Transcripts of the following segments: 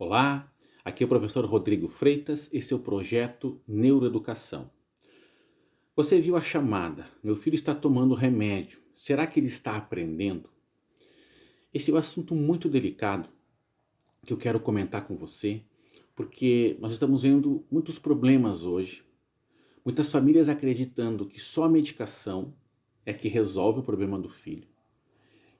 Olá, aqui é o professor Rodrigo Freitas e seu projeto Neuroeducação. Você viu a chamada? Meu filho está tomando remédio. Será que ele está aprendendo? Esse é um assunto muito delicado que eu quero comentar com você, porque nós estamos vendo muitos problemas hoje. Muitas famílias acreditando que só a medicação é que resolve o problema do filho.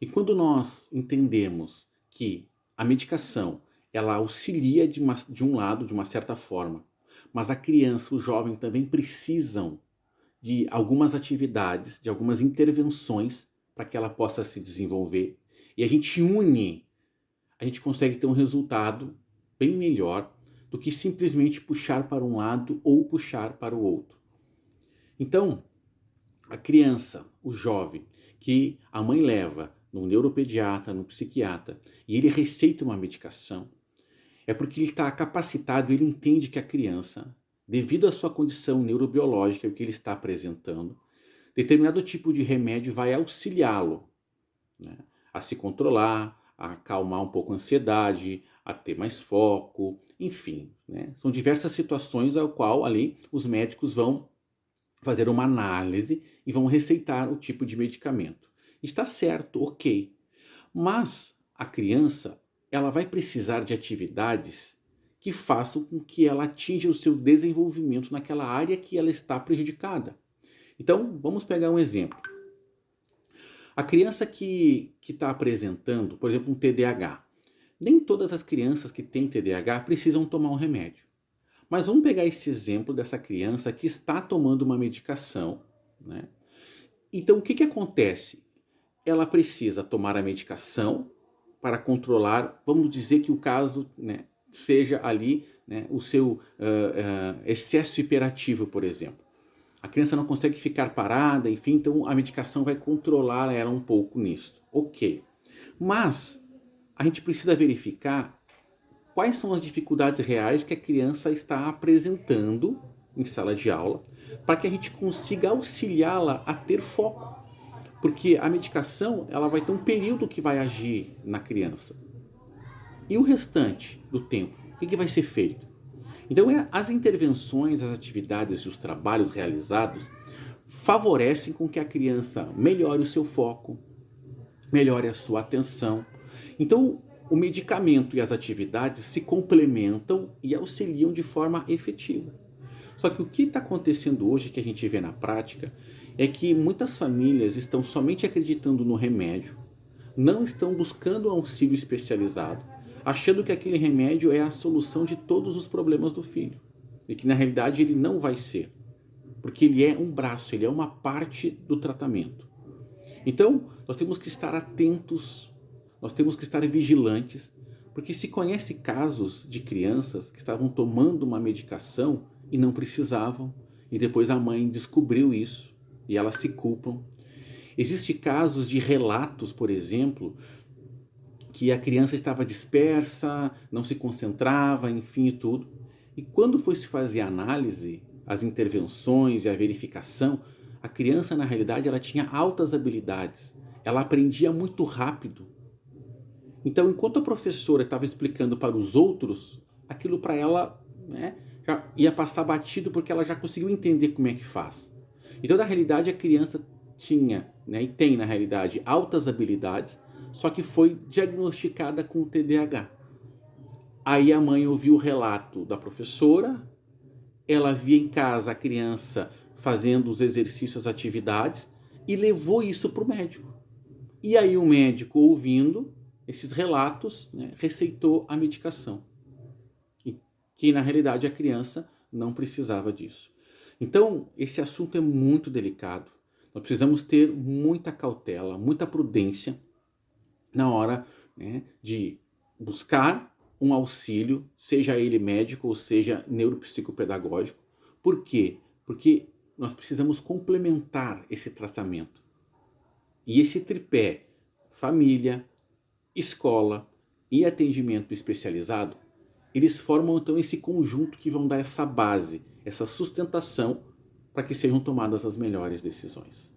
E quando nós entendemos que a medicação ela auxilia de um lado, de uma certa forma, mas a criança, o jovem também precisam de algumas atividades, de algumas intervenções para que ela possa se desenvolver. E a gente une, a gente consegue ter um resultado bem melhor do que simplesmente puxar para um lado ou puxar para o outro. Então, a criança, o jovem, que a mãe leva no neuropediatra, no psiquiatra, e ele receita uma medicação, é porque ele está capacitado, ele entende que a criança, devido à sua condição neurobiológica, o que ele está apresentando, determinado tipo de remédio vai auxiliá-lo, né, a se controlar, a acalmar um pouco a ansiedade, a ter mais foco, enfim, né, são diversas situações ao qual ali os médicos vão fazer uma análise e vão receitar o tipo de medicamento. Está certo, ok. Mas a criança, ela vai precisar de atividades que façam com que ela atinja o seu desenvolvimento naquela área que ela está prejudicada. Então, vamos pegar um exemplo. A criança que está apresentando, por exemplo, um TDAH. Nem todas as crianças que têm TDAH precisam tomar um remédio. Mas vamos pegar esse exemplo dessa criança que está tomando uma medicação, né? Então, o que acontece? Ela precisa tomar a medicação para controlar, vamos dizer que o caso, né, seja ali, né, o seu excesso hiperativo, por exemplo. A criança não consegue ficar parada, enfim, então a medicação vai controlar ela um pouco nisso. Ok. Mas a gente precisa verificar quais são as dificuldades reais que a criança está apresentando em sala de aula, para que a gente consiga auxiliá-la a ter foco. Porque a medicação ela vai ter um período que vai agir na criança. E o restante do tempo, o que vai ser feito? Então, as intervenções, as atividades e os trabalhos realizados favorecem com que a criança melhore o seu foco, melhore a sua atenção. Então, o medicamento e as atividades se complementam e auxiliam de forma efetiva. Só que o que está acontecendo hoje, que a gente vê na prática, é que muitas famílias estão somente acreditando no remédio, não estão buscando um auxílio especializado, achando que aquele remédio é a solução de todos os problemas do filho. E que na realidade ele não vai ser, porque ele é um braço, ele é uma parte do tratamento. Então, nós temos que estar atentos, nós temos que estar vigilantes, porque se conhece casos de crianças que estavam tomando uma medicação e não precisavam, e depois a mãe descobriu isso e elas se culpam. Existem casos de relatos, por exemplo, que a criança estava dispersa, não se concentrava, enfim e tudo. E quando foi se fazer a análise, as intervenções e a verificação, a criança na realidade ela tinha altas habilidades, ela aprendia muito rápido. Então, enquanto a professora estava explicando para os outros, aquilo para ela, né, já ia passar batido porque ela já conseguiu entender como é que faz. Então, na realidade, a criança tinha, né, e tem na realidade altas habilidades, só que foi diagnosticada com TDAH. Aí a mãe ouviu o relato da professora, ela via em casa a criança fazendo os exercícios, as atividades, e levou isso para o médico. E aí o médico, ouvindo esses relatos, né, receitou a medicação. E que na realidade a criança não precisava disso. Então, esse assunto é muito delicado. Nós precisamos ter muita cautela, muita prudência na hora, né, de buscar um auxílio, seja ele médico ou seja neuropsicopedagógico. Por quê? Porque nós precisamos complementar esse tratamento. E esse tripé, família, escola e atendimento especializado, eles formam então esse conjunto que vão dar essa base, essa sustentação para que sejam tomadas as melhores decisões.